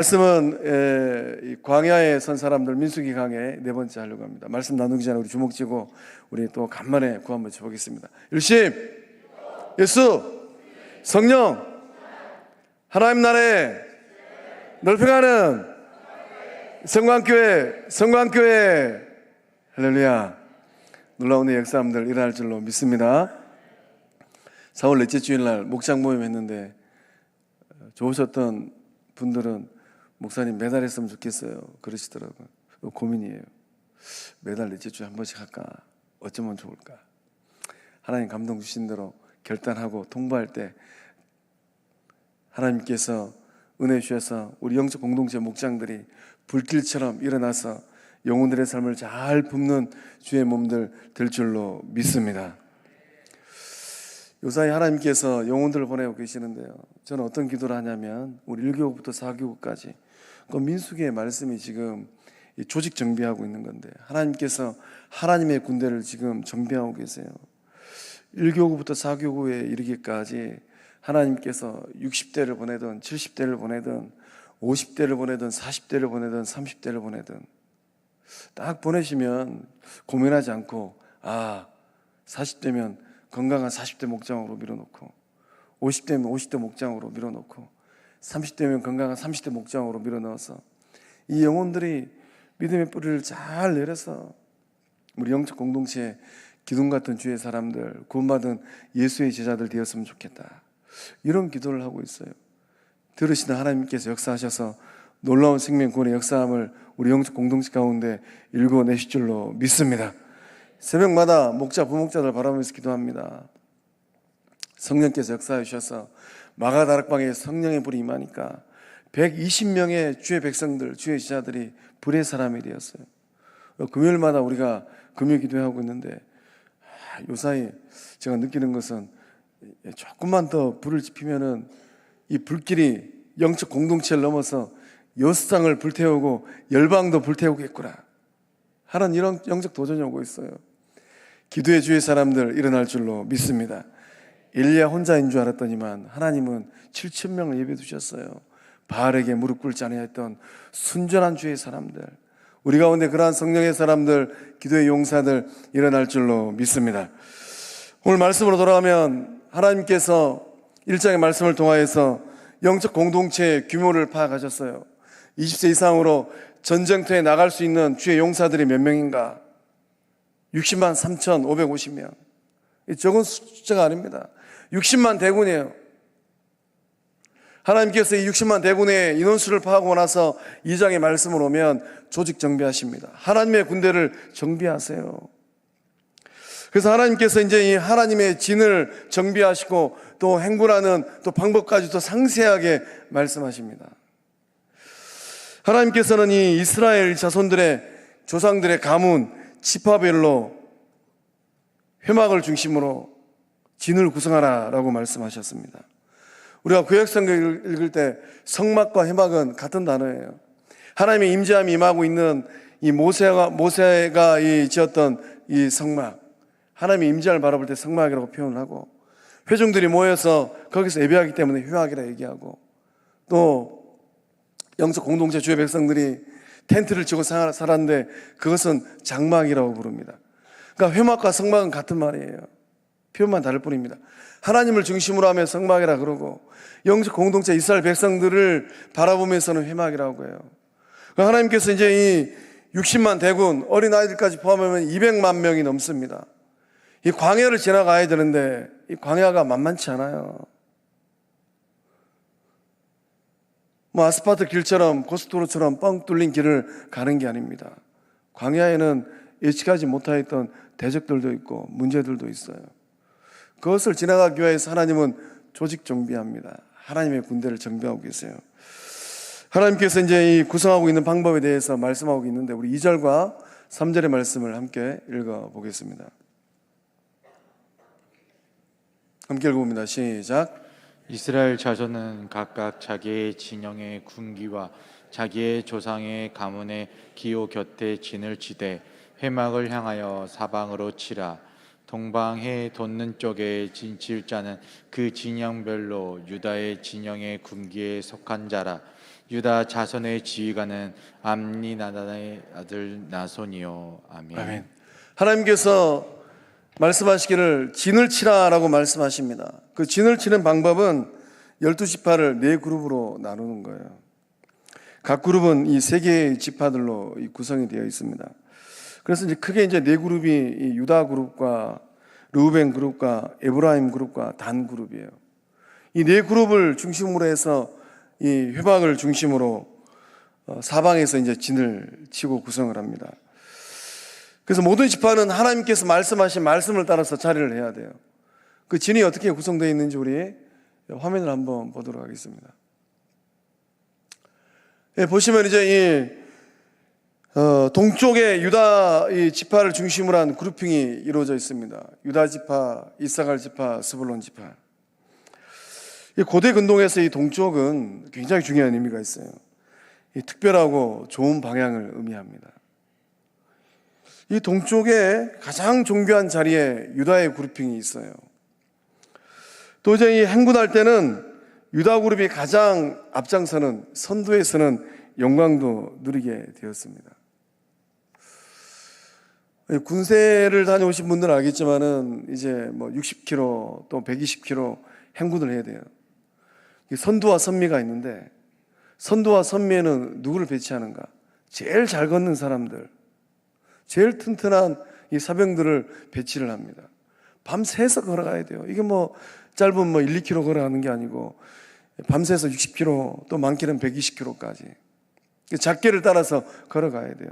말씀은 이 광야에 선 사람들 민수기 강의 네 번째 하려고 합니다. 말씀 나누기 전에 우리 주먹 쥐고 우리 또 간만에 구호 한번 쳐보겠습니다. 일심, 예수, 성령, 하나님 나라에 넓혀가는 성광교회, 할렐루야. 놀라운 역사함들 일어날 줄로 믿습니다. 4월 넷째 주일날 목장 모임 했는데 좋으셨던 분들은 목사님 매달 했으면 좋겠어요 그러시더라고요. 고민이에요. 매달 넷째 주에 한 번씩 할까? 어쩌면 좋을까? 하나님 감동 주신 대로 결단하고 통보할 때 하나님께서 은혜 주셔서 우리 영적 공동체 목장들이 불길처럼 일어나서 영혼들의 삶을 잘 품는 주의 몸들 될 줄로 믿습니다. 요사이 하나님께서 영혼들을 보내고 계시는데요, 저는 어떤 기도를 하냐면 우리 1교구부터 4교구까지 그 민수기의 말씀이 지금 조직 정비하고 있는 건데, 하나님께서 하나님의 군대를 지금 정비하고 계세요. 1교구부터 4교구에 이르기까지 하나님께서 60대를 보내든 70대를 보내든 50대를 보내든 40대를 보내든 30대를 보내든 딱 보내시면 고민하지 않고 40대면 건강한 40대 목장으로 밀어놓고, 50대면 50대 목장으로 밀어놓고, 30대면 건강한 30대 목장으로 밀어넣어서 이 영혼들이 믿음의 뿌리를 잘 내려서 우리 영적 공동체의 기둥 같은 주의 사람들, 구원받은 예수의 제자들 되었으면 좋겠다, 이런 기도를 하고 있어요. 들으시는 하나님께서 역사하셔서 놀라운 생명 구원의 역사함을 우리 영적 공동체 가운데 일궈내실 줄로 믿습니다. 새벽마다 목자, 부목자들 바라보면서 기도합니다. 성령께서 역사해 주셔서 마가다락방에 성령의 불이 임하니까 120명의 주의 백성들, 주의 지자들이 불의 사람이 되었어요. 금요일마다 우리가 금요 기도하고 있는데 요사이 제가 느끼는 것은 조금만 더 불을 지피면은 이 불길이 영적 공동체를 넘어서 여수상을 불태우고 열방도 불태우겠구나 하는 이런 영적 도전이 오고 있어요. 기도의 주의 사람들 일어날 줄로 믿습니다. 엘리야 혼자인 줄 알았더니만 하나님은 7,000명을 예배 두셨어요. 바알에게 무릎 꿇지 아니했던 순전한 주의 사람들, 우리 가운데 그러한 성령의 사람들, 기도의 용사들 일어날 줄로 믿습니다. 오늘 말씀으로 돌아가면 하나님께서 1장의 말씀을 통하여서 영적 공동체의 규모를 파악하셨어요. 20세 이상으로 전쟁터에 나갈 수 있는 주의 용사들이 몇 명인가? 60만 3,550명. 적은 숫자가 아닙니다. 60만 대군이에요. 하나님께서 이 60만 대군의 인원수를 파악하고 나서 2장의 말씀을 오면 조직 정비하십니다. 하나님의 군대를 정비하세요. 그래서 하나님께서 이제 이 하나님의 진을 정비하시고 또 행군하는 또 방법까지도 상세하게 말씀하십니다. 하나님께서는 이 이스라엘 자손들의 조상들의 가문 지파별로 회막을 중심으로 진을 구성하라라고 말씀하셨습니다. 우리가 구약성경 읽을 때 성막과 회막은 같은 단어예요. 하나님의 임재함이 임하고 있는 이 모세가 이 지었던 이 성막, 하나님의 임재함을 바라볼 때 성막이라고 표현을 하고, 회중들이 모여서 거기서 예배하기 때문에 회막이라 얘기하고, 또 영적 공동체 주의 백성들이 텐트를 치고 살았는데 그것은 장막이라고 부릅니다. 그러니까 회막과 성막은 같은 말이에요. 표현만 다를 뿐입니다. 하나님을 중심으로 하면 성막이라 그러고, 영적 공동체 이스라엘 백성들을 바라보면서는 회막이라고 해요. 그러니까 하나님께서 이제 이 60만 대군, 어린아이들까지 포함하면 200만 명이 넘습니다. 이 광야를 지나가야 되는데 이 광야가 만만치 않아요. 아스팔트 길처럼 고속도로처럼 뻥 뚫린 길을 가는 게 아닙니다. 광야에는 예측하지 못하였던 대적들도 있고 문제들도 있어요. 그것을 지나가기 위해서 하나님은 조직 정비합니다. 하나님의 군대를 정비하고 계세요. 하나님께서 이제 이 구성하고 있는 방법에 대해서 말씀하고 있는데 우리 2절과 3절의 말씀을 함께 읽어보겠습니다. 함께 읽어봅니다. 시작. 이스라엘 자손은 각각 자기의 진영의 군기와 자기의 조상의 가문의 기호 곁에 진을 치되 회막을 향하여 사방으로 치라. 동방해 돋는 쪽에 진칠 자는 그 진영별로 유다의 진영의 군기에 속한 자라. 유다 자손의 지휘관은 암미나답의 아들 나손이요. 아멘. 아멘. 하나님께서 말씀하시기를 진을 치라라고 말씀하십니다. 그 진을 치는 방법은 12지파를 4그룹으로 나누는 거예요. 각 그룹은 이 3개의 지파들로 구성이 되어 있습니다. 그래서 이제 크게 이제 4그룹이 이 유다 그룹과 르우벤 그룹과 에브라임 그룹과 단 그룹이에요. 이 4그룹을 중심으로 해서 이 회막을 중심으로 사방에서 이제 진을 치고 구성을 합니다. 그래서 모든 지파는 하나님께서 말씀하신 말씀을 따라서 자리를 해야 돼요. 그 진이 어떻게 구성되어 있는지 우리 화면을 한번 보도록 하겠습니다. 예, 보시면 이제 동쪽에 유다 이 지파를 중심으로 한 그룹핑이 이루어져 있습니다. 유다 지파, 이사갈 지파, 스불론 지파. 이 고대 근동에서 이 동쪽은 굉장히 중요한 의미가 있어요. 이 특별하고 좋은 방향을 의미합니다. 이 동쪽에 가장 존귀한 자리에 유다의 그룹핑이 있어요. 또 이제 이 행군할 때는 유다 그룹이 가장 앞장서는 선두에서는 영광도 누리게 되었습니다. 군세를 다녀오신 분들은 알겠지만은 이제 뭐 60km 또 120km 행군을 해야 돼요. 선두와 선미가 있는데 선두와 선미에는 누구를 배치하는가? 제일 잘 걷는 사람들, 제일 튼튼한 이 사병들을 배치를 합니다. 밤새서 걸어가야 돼요. 이게 뭐 짧은 뭐 1, 2km 걸어가는 게 아니고 밤새서 60km 또 많게는 120km까지 작계를 따라서 걸어가야 돼요.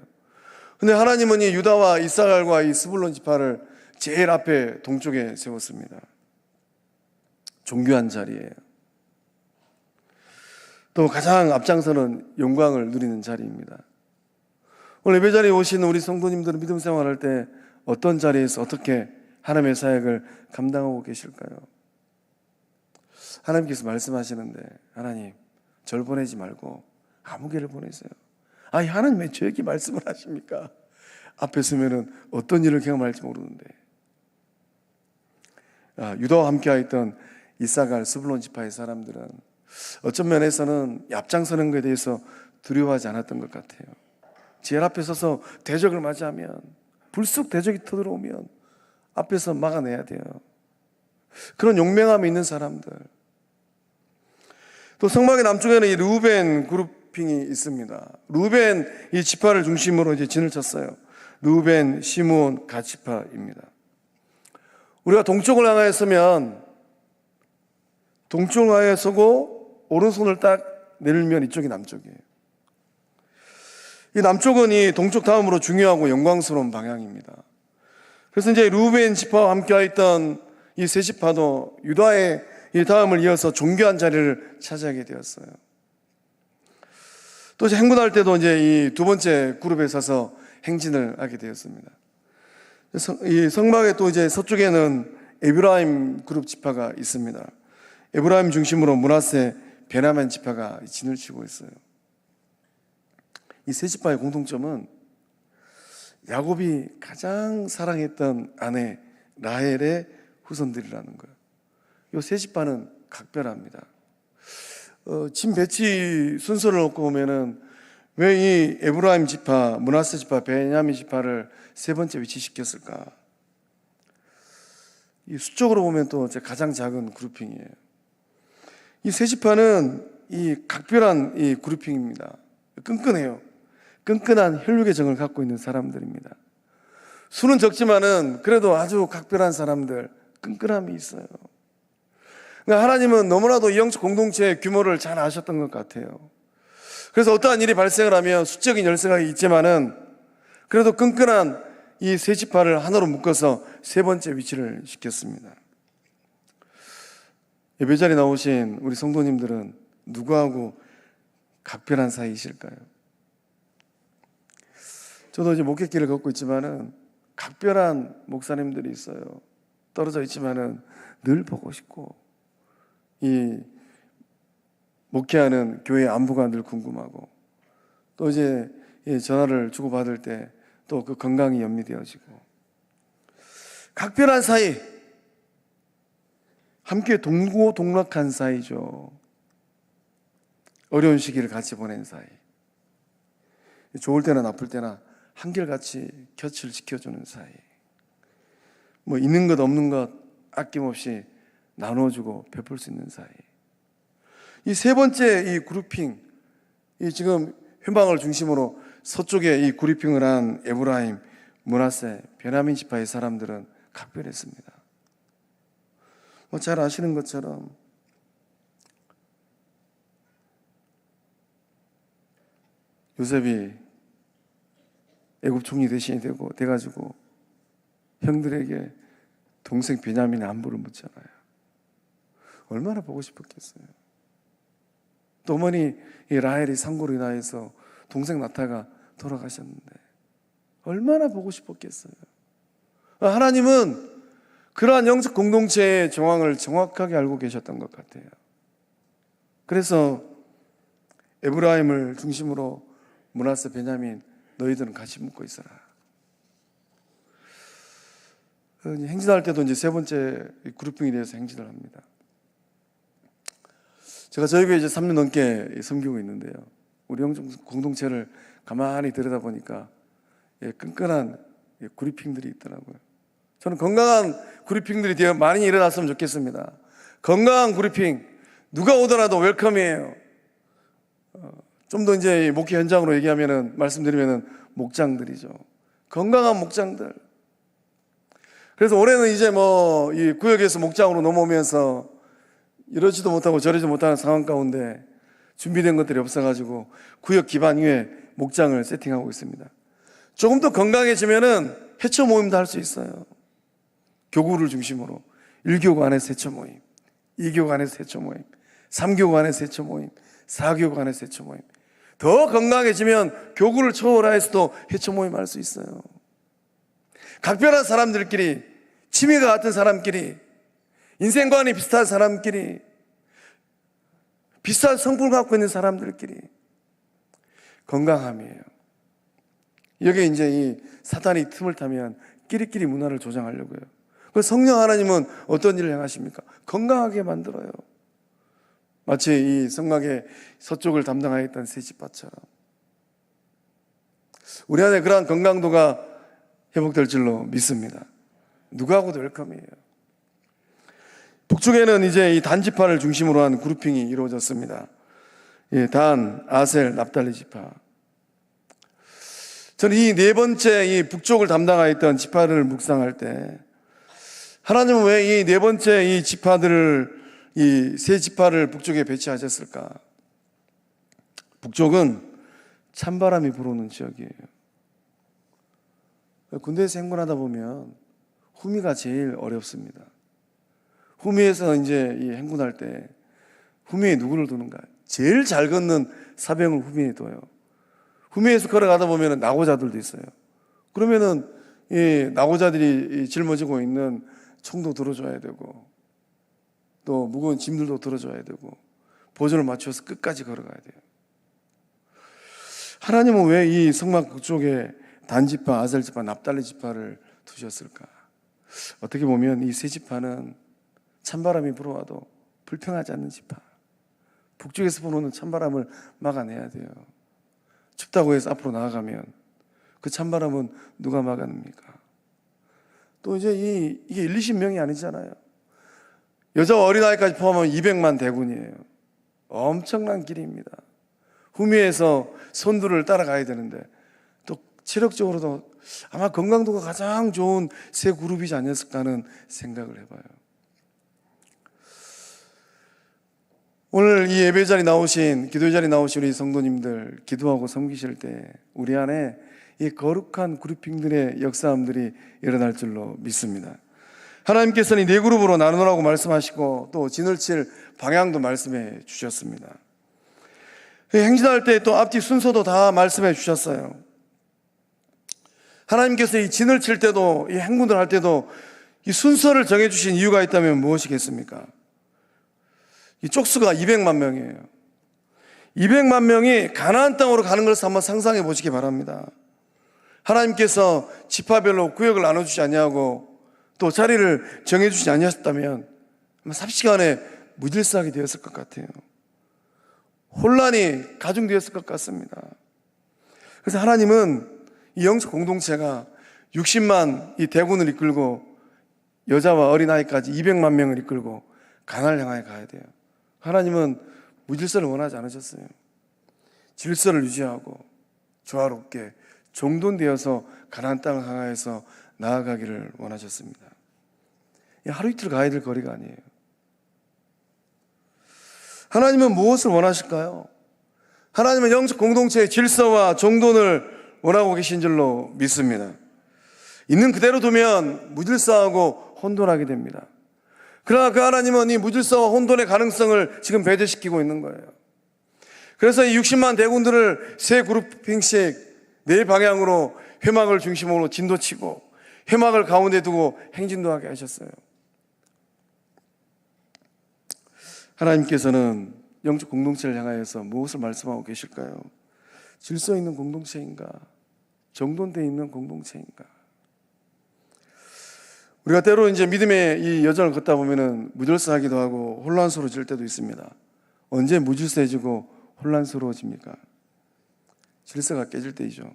근데 하나님은 이 유다와 이사갈과 이 스불론 지파를 제일 앞에 동쪽에 세웠습니다. 존귀한 자리예요. 또 가장 앞장서는 영광을 누리는 자리입니다. 오늘 예배 자리에 오신 우리 성도님들은 믿음 생활할 때 어떤 자리에서 어떻게 하나님의 사역을 감당하고 계실까요? 하나님께서 말씀하시는데 하나님 절 보내지 말고 아무 개를 보내세요. 아니 하나님 왜 저에게 말씀을 하십니까? 앞에 서면은 어떤 일을 경험할지 모르는데. 유다와 함께 있던 이사갈 스불론 지파의 사람들은 어떤 면에서는 앞장서는 것에 대해서 두려워하지 않았던 것 같아요. 제일 앞에 서서 대적을 맞이하면 불쑥 대적이 터들어오면 앞에서 막아내야 돼요. 그런 용맹함이 있는 사람들. 또 성막의 남쪽에는 이 르우벤 그룹핑이 있습니다. 르우벤 이 지파를 중심으로 이제 진을 쳤어요. 르우벤, 시므온, 갓 지파입니다. 우리가 동쪽을 향하여 서면 동쪽을 향하여 서고 오른손을 딱 내밀면 이쪽이 남쪽이에요. 이 남쪽은 이 동쪽 다음으로 중요하고 영광스러운 방향입니다. 그래서 이제 르우벤 지파와 함께 있던 이 세 지파도 유다의 이 다음을 이어서 존귀한 자리를 차지하게 되었어요. 또 이제 행군할 때도 이제 이 두 번째 그룹에 서서 행진을 하게 되었습니다. 이 성막의 또 이제 서쪽에는 에브라임 그룹 지파가 있습니다. 에브라임 중심으로 므낫세, 베냐민 지파가 진을 치고 있어요. 이 세 지파의 공통점은 야곱이 가장 사랑했던 아내 라헬의 후손들이라는 거예요. 이 세 지파는 각별합니다. 진 배치 순서를 놓고 보면은 왜 이 에브라임 지파, 므낫세 지파, 베냐민 지파를 세 번째 위치시켰을까? 이 수적으로 보면 또 가장 작은 그룹핑이에요. 이 세 지파는 이 각별한 이 그룹핑입니다. 끈끈해요. 끈끈한 혈육의 정을 갖고 있는 사람들입니다. 수는 적지만은 그래도 아주 각별한 사람들, 끈끈함이 있어요. 그러니까 하나님은 너무나도 이 영적 공동체의 규모를 잘 아셨던 것 같아요. 그래서 어떠한 일이 발생을 하면 수적인 열쇠가 있지만은 그래도 끈끈한 이 세 지파를 하나로 묶어서 세 번째 위치를 시켰습니다. 예배 자리에 나오신 우리 성도님들은 누구하고 각별한 사이이실까요? 저도 이제 목회길을 걷고 있지만은 각별한 목사님들이 있어요. 떨어져 있지만은 늘 보고 싶고 이 목회하는 교회 안부가 늘 궁금하고 또 이제 전화를 주고받을 때 또 그 건강이 염려되어지고 각별한 사이, 함께 동고동락한 사이죠. 어려운 시기를 같이 보낸 사이, 좋을 때나 나쁠 때나 한결같이 곁을 지켜주는 사이, 뭐 있는 것 없는 것 아낌없이 나눠주고 베풀 수 있는 사이. 이 세 번째 이 그룹핑, 이 지금 회방을 중심으로 서쪽에 이 그룹핑을 한 에브라임, 므낫세, 베냐민 지파의 사람들은 각별했습니다. 뭐 잘 아시는 것처럼 요셉이 애굽 총리 대신이 돼가지고 형들에게 동생 베냐민의 안부를 묻잖아요. 얼마나 보고 싶었겠어요. 또 어머니 이 라헬이 상고로 인하여서 동생 나타가 돌아가셨는데 얼마나 보고 싶었겠어요. 하나님은 그러한 영적 공동체의 정황을 정확하게 알고 계셨던 것 같아요. 그래서 에브라임을 중심으로 므낫세, 베냐민, 너희들은 같이 묻고 있어라. 행진할 때도 이제 세 번째 그룹핑에 대해서 행진을 합니다. 제가 저희 교회 이제 3년 넘게 섬기고 있는데요. 우리 영적 공동체를 가만히 들여다보니까 끈끈한 그룹핑들이 있더라고요. 저는 건강한 그룹핑들이 되어 많이 일어났으면 좋겠습니다. 건강한 그룹핑, 누가 오더라도 웰컴이에요. 좀 더 이제 목회 현장으로 얘기하면은, 말씀드리면은 목장들이죠. 건강한 목장들. 그래서 올해는 이제 뭐 이 구역에서 목장으로 넘어오면서 이러지도 못하고 저러지도 못하는 상황 가운데 준비된 것들이 없어가지고 구역 기반 위에 목장을 세팅하고 있습니다. 조금 더 건강해지면은 해초 모임도 할 수 있어요. 교구를 중심으로 1교구 안에서 해초 모임, 2교구 안에서 해초 모임, 3교구 안에서 해초 모임, 4교구 안에서 해초 모임. 더 건강해지면 교구를 초월하여서도 해초 모임 할 수 있어요. 각별한 사람들끼리, 취미가 같은 사람끼리, 인생관이 비슷한 사람끼리, 비슷한 성품을 갖고 있는 사람들끼리 건강함이에요. 여기에 이제 이 사탄이 틈을 타면 끼리끼리 문화를 조장하려고요. 그래서 성령 하나님은 어떤 일을 행하십니까? 건강하게 만들어요. 마치 이 성막의 서쪽을 담당하였던 세 지파처럼 우리 안에 그러한 건강도가 회복될 줄로 믿습니다. 누구하고도 웰컴이에요. 북쪽에는 이제 이 단 지파를 중심으로 한 그룹핑이 이루어졌습니다. 단, 아셀, 납달리 지파. 저는 이 네 번째 이 북쪽을 담당하였던 지파를 묵상할 때 하나님은 왜 이 네 번째 이 지파들을, 이 세 지파를 북쪽에 배치하셨을까? 북쪽은 찬바람이 불어오는 지역이에요. 군대에서 행군하다 보면 후미가 제일 어렵습니다. 후미에서 이제 이 행군할 때 후미에 누구를 두는가? 제일 잘 걷는 사병을 후미에 둬요. 후미에서 걸어가다 보면 낙오자들도 있어요. 그러면은 이 낙오자들이 짊어지고 있는 총도 들어줘야 되고 또 무거운 짐들도 들어줘야 되고 보조를 맞춰서 끝까지 걸어가야 돼요. 하나님은 왜 이 성막 북쪽에 단지파, 아셀지파, 납달리 지파를 두셨을까? 어떻게 보면 이 세 지파는 찬바람이 불어와도 불평하지 않는 지파. 북쪽에서 불어오는 찬바람을 막아내야 돼요. 춥다고 해서 앞으로 나아가면 그 찬바람은 누가 막아냅니까? 또 이제 이게 1-20명이 아니잖아요. 여자 어린아이까지 포함하면 200만 대군이에요. 엄청난 길입니다. 후미에서 선두를 따라가야 되는데 또 체력적으로도 아마 건강도가 가장 좋은 세 그룹이지 않았을까 하는 생각을 해봐요. 오늘 이 예배 자리 나오신, 기도 자리 나오신 우리 성도님들 기도하고 섬기실 때 우리 안에 이 거룩한 그룹핑들의 역사함들이 일어날 줄로 믿습니다. 하나님께서는 네 그룹으로 나누라고 말씀하시고 또 진을 칠 방향도 말씀해 주셨습니다. 행진할 때 또 앞뒤 순서도 다 말씀해 주셨어요. 하나님께서 이 진을 칠 때도 이 행군을 할 때도 이 순서를 정해 주신 이유가 있다면 무엇이겠습니까? 이 쪽수가 200만 명이에요. 200만 명이 가나안 땅으로 가는 것을 한번 상상해 보시기 바랍니다. 하나님께서 지파별로 구역을 나눠주지 아니하고 또 자리를 정해주지 아니하셨다면 아마 삽시간에 무질서하게 되었을 것 같아요. 혼란이 가중되었을 것 같습니다. 그래서 하나님은 이 영적 공동체가 60만 이 대군을 이끌고 여자와 어린아이까지 200만 명을 이끌고 가나안을 향하여 가야 돼요. 하나님은 무질서를 원하지 않으셨어요. 질서를 유지하고 조화롭게 정돈되어서 가나안 땅을 향하여서 나아가기를 원하셨습니다. 하루 이틀 가야 될 거리가 아니에요. 하나님은 무엇을 원하실까요? 하나님은 영적 공동체의 질서와 정돈을 원하고 계신 줄로 믿습니다. 있는 그대로 두면 무질서하고 혼돈하게 됩니다. 그러나 그 하나님은 이 무질서와 혼돈의 가능성을 지금 배제시키고 있는 거예요. 그래서 이 60만 대군들을 세 그룹핑씩 네 방향으로 회막을 중심으로 진도치고 회막을 가운데 두고 행진도 하게 하셨어요. 하나님께서는 영적 공동체를 향하여서 무엇을 말씀하고 계실까요? 질서 있는 공동체인가? 정돈되어 있는 공동체인가? 우리가 때로 이제 믿음의 이 여정을 걷다 보면은 무질서하기도 하고 혼란스러워질 때도 있습니다. 언제 무질서해지고 혼란스러워집니까? 질서가 깨질 때이죠.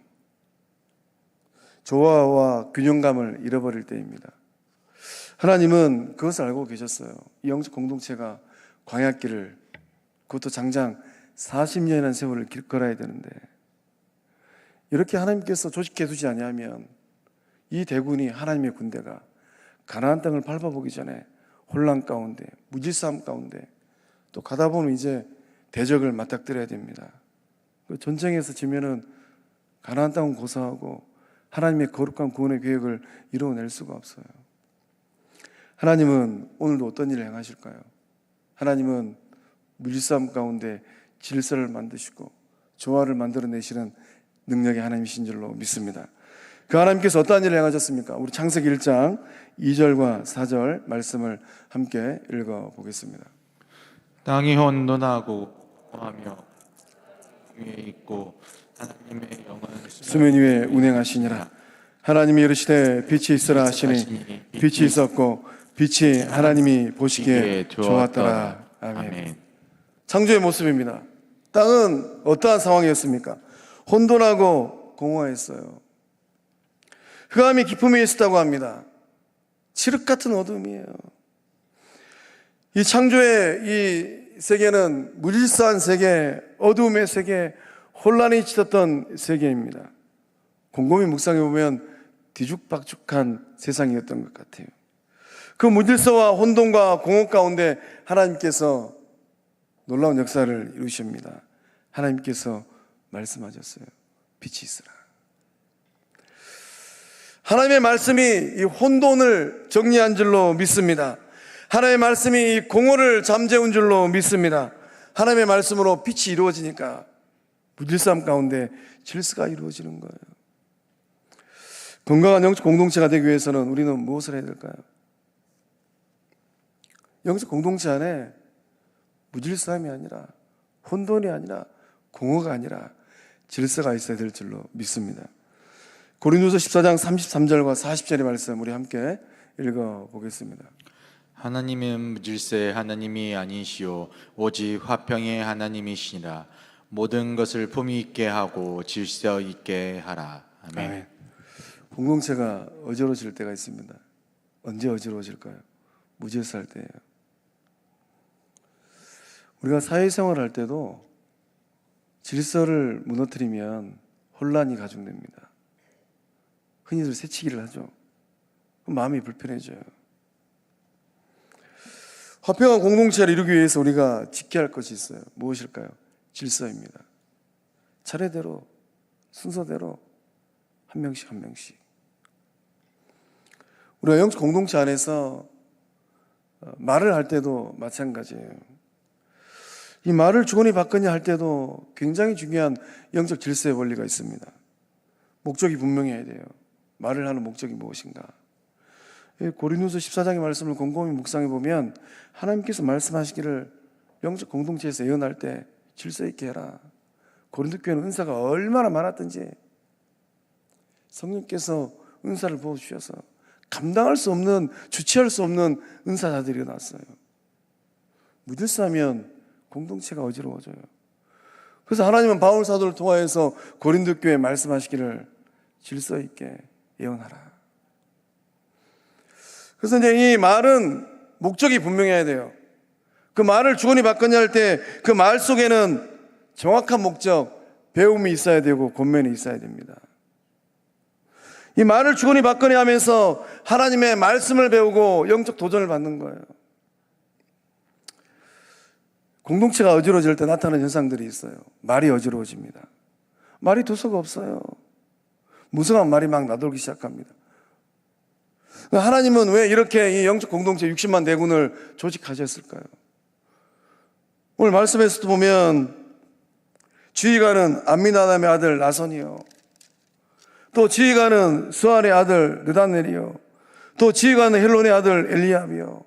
조화와 균형감을 잃어버릴 때입니다. 하나님은 그것을 알고 계셨어요. 이 영적 공동체가 광야길을, 그것도 장장 40년이라는 세월을 걸어야 되는데, 이렇게 하나님께서 조직해 두지 아니하면 이 대군이, 하나님의 군대가 가나안 땅을 밟아보기 전에 혼란 가운데, 무질서함 가운데, 또 가다 보면 이제 대적을 맞닥뜨려야 됩니다. 전쟁에서 지면은 가나안 땅은 고사하고 하나님의 거룩한 구원의 계획을 이루어낼 수가 없어요. 하나님은 오늘도 어떤 일을 행하실까요? 하나님은 무질서함 가운데 질서를 만드시고 조화를 만들어내시는 능력의 하나님이신 줄로 믿습니다. 그 하나님께서 어떠한 일을 행하셨습니까? 우리 창세기 1장 2절과 4절 말씀을 함께 읽어보겠습니다. 땅이 혼돈하고 하며 위에 있고 하나님의 영은 수면 위에 운행하시니라. 하나님이 이르시되 빛이 있으라 하시니 빛이 있었고 빛이 하나님이 보시기에 좋았더라. 아멘. 창조의 모습입니다. 땅은 어떠한 상황이었습니까? 혼돈하고 공허했어요. 흑암이 깊음에 있었다고 합니다. 칠흑 같은 어둠이에요. 이 창조의 이 세계는 무질서한 세계, 어두움의 세계, 혼란이 짙었던 세계입니다. 곰곰이 묵상해 보면 뒤죽박죽한 세상이었던 것 같아요. 그 무질서와 혼돈과 공허 가운데 하나님께서 놀라운 역사를 이루십니다. 하나님께서 말씀하셨어요. 빛이 있으라. 하나님의 말씀이 이 혼돈을 정리한 줄로 믿습니다. 하나님의 말씀이 이 공허를 잠재운 줄로 믿습니다. 하나님의 말씀으로 빛이 이루어지니까 무질서함 가운데 질서가 이루어지는 거예요. 건강한 영적 공동체가 되기 위해서는 우리는 무엇을 해야 될까요? 영적 공동체 안에 무질서함이 아니라, 혼돈이 아니라, 공허가 아니라 질서가 있어야 될 줄로 믿습니다. 고린도서 14장 33절과 40절의 말씀 우리 함께 읽어보겠습니다. 하나님은 무질서의 하나님이 아니시오 오직 화평의 하나님이시니라. 모든 것을 품위 있게 하고 질서 있게 하라. 아멘. 아멘. 공동체가 어지러워질 때가 있습니다. 언제 어지러워질까요? 무질서할 때예요. 우리가 사회생활을 할 때도 질서를 무너뜨리면 혼란이 가중됩니다. 흔히들 새치기를 하죠. 그럼 마음이 불편해져요. 화평한 공동체를 이루기 위해서 우리가 지켜야 할 것이 있어요. 무엇일까요? 질서입니다. 차례대로, 순서대로 한 명씩 한 명씩. 우리가 영적 공동체 안에서 말을 할 때도 마찬가지예요. 이 말을 주거니 받거니 할 때도 굉장히 중요한 영적 질서의 원리가 있습니다. 목적이 분명해야 돼요. 말을 하는 목적이 무엇인가? 고린도서 14장의 말씀을 곰곰이 묵상해 보면 하나님께서 말씀하시기를 영적 공동체에서 예언할 때 질서 있게 해라. 고린도 교회는 은사가 얼마나 많았던지 성령께서 은사를 부어주셔서 감당할 수 없는, 주체할 수 없는 은사자들이 일어났어요. 무질서하면 공동체가 어지러워져요. 그래서 하나님은 바울 사도를 통하여서 고린도 교회에 말씀하시기를 질서 있게 예언하라. 그래서 이제 이 말은 목적이 분명해야 돼요. 그 말을 주거니 받거니 할 때 그 말 속에는 정확한 목적, 배움이 있어야 되고 권면이 있어야 됩니다. 이 말을 주거니 받거니 하면서 하나님의 말씀을 배우고 영적 도전을 받는 거예요. 공동체가 어지러질 때 나타나는 현상들이 있어요. 말이 어지러워집니다. 말이 두서가 없어요. 무성한 말이 막 나돌기 시작합니다. 하나님은 왜 이렇게 이 영적 공동체 60만 대군을 조직하셨을까요? 오늘 말씀에서도 보면 지휘관은 암미나담의 아들 나선이요, 또 지휘관은 수알의 아들 느다넬이요, 또 지휘관은 헬론의 아들 엘리압이요.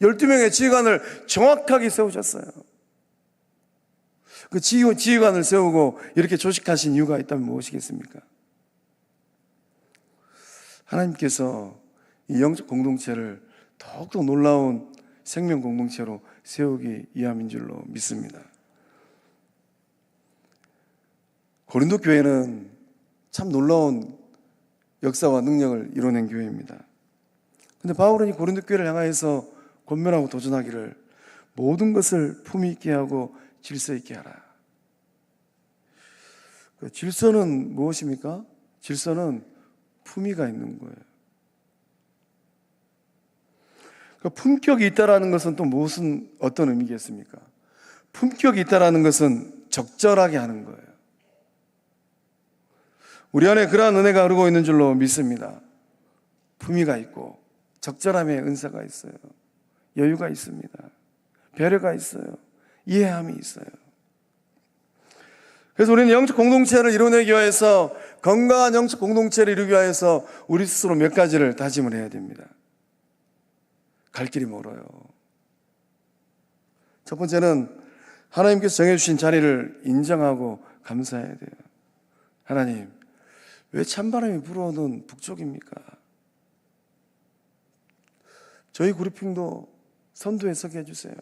12명의 지휘관을 정확하게 세우셨어요. 그 지휘관을 세우고 이렇게 조직하신 이유가 있다면 무엇이겠습니까? 하나님께서 이 영적 공동체를 더욱더 놀라운 생명 공동체로 세우기 위함인 줄로 믿습니다. 고린도 교회는 참 놀라운 역사와 능력을 이뤄낸 교회입니다. 그런데 바울은 이 고린도 교회를 향하여서 권면하고 도전하기를 모든 것을 품위 있게 하고 질서 있게 하라. 그 질서는 무엇입니까? 질서는 품위가 있는 거예요. 그 품격이 있다라는 것은 또 무슨 어떤 의미겠습니까? 품격이 있다라는 것은 적절하게 하는 거예요. 우리 안에 그러한 은혜가 흐르고 있는 줄로 믿습니다. 품위가 있고 적절함의 은사가 있어요. 여유가 있습니다. 배려가 있어요. 이해함이 있어요. 그래서 우리는 영적 공동체를 이뤄내기 위해서, 건강한 영적 공동체를 이루기 위해서 우리 스스로 몇 가지를 다짐을 해야 됩니다. 갈 길이 멀어요. 첫 번째는 하나님께서 정해주신 자리를 인정하고 감사해야 돼요. 하나님, 왜 찬바람이 불어오는 북쪽입니까? 저희 그룹핑도 선두에 서게 해주세요.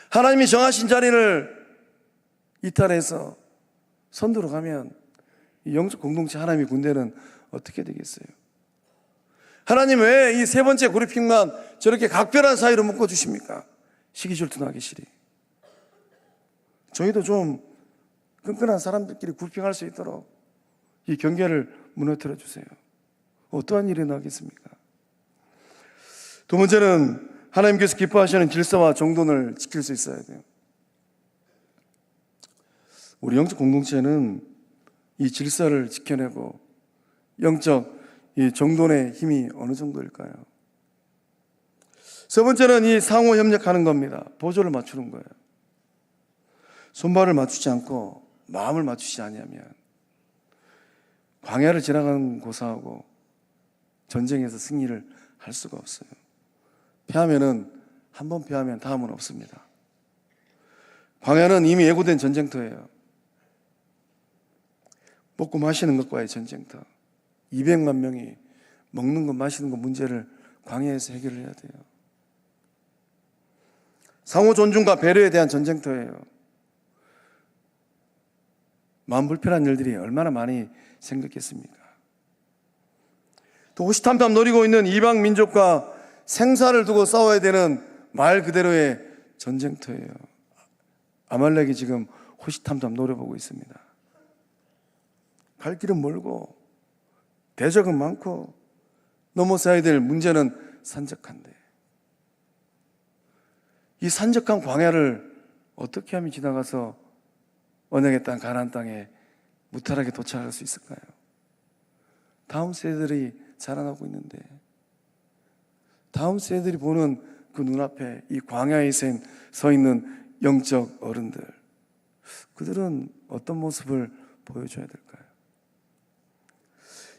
하나님이 정하신 자리를 이탈해서 선두로 가면 이 영적 공동체 하나님의 군대는 어떻게 되겠어요? 하나님 왜 이 세 번째 그룹핑만 저렇게 각별한 사이로 묶어주십니까? 시기질투나기 싫이. 저희도 좀 끈끈한 사람들끼리 그룹핑할 수 있도록 이 경계를 무너뜨려 주세요. 어떠한 일이 나겠습니까? 두 번째는 하나님께서 기뻐하시는 질서와 정돈을 지킬 수 있어야 돼요. 우리 영적 공동체는 이 질서를 지켜내고 영적 이 정돈의 힘이 어느 정도일까요? 세 번째는 이 상호 협력하는 겁니다. 보조를 맞추는 거예요. 손발을 맞추지 않고 마음을 맞추지 아니하면 광야를 지나가는 고사하고 전쟁에서 승리를 할 수가 없어요. 패하면은 한 번 패하면 다음은 없습니다. 광야는 이미 예고된 전쟁터예요. 먹고 마시는 것과의 전쟁터. 200만 명이 먹는 것 마시는 것 문제를 광야에서 해결을 해야 돼요. 상호 존중과 배려에 대한 전쟁터예요. 마음 불편한 일들이 얼마나 많이 생겼겠습니까? 또 호시탐탐 노리고 있는 이방 민족과 생사를 두고 싸워야 되는 말 그대로의 전쟁터예요. 아말렉이 지금 호시탐탐 노려보고 있습니다. 갈 길은 멀고 대적은 많고 넘어서야 될 문제는 산적한데, 이 산적한 광야를 어떻게 하면 지나가서 언약의 땅 가나안 땅에 무탈하게 도착할 수 있을까요? 다음 세대들이 자라나고 있는데, 다음 세대들이 보는 그 눈앞에 이 광야에 서 있는 영적 어른들, 그들은 어떤 모습을 보여줘야 될까요?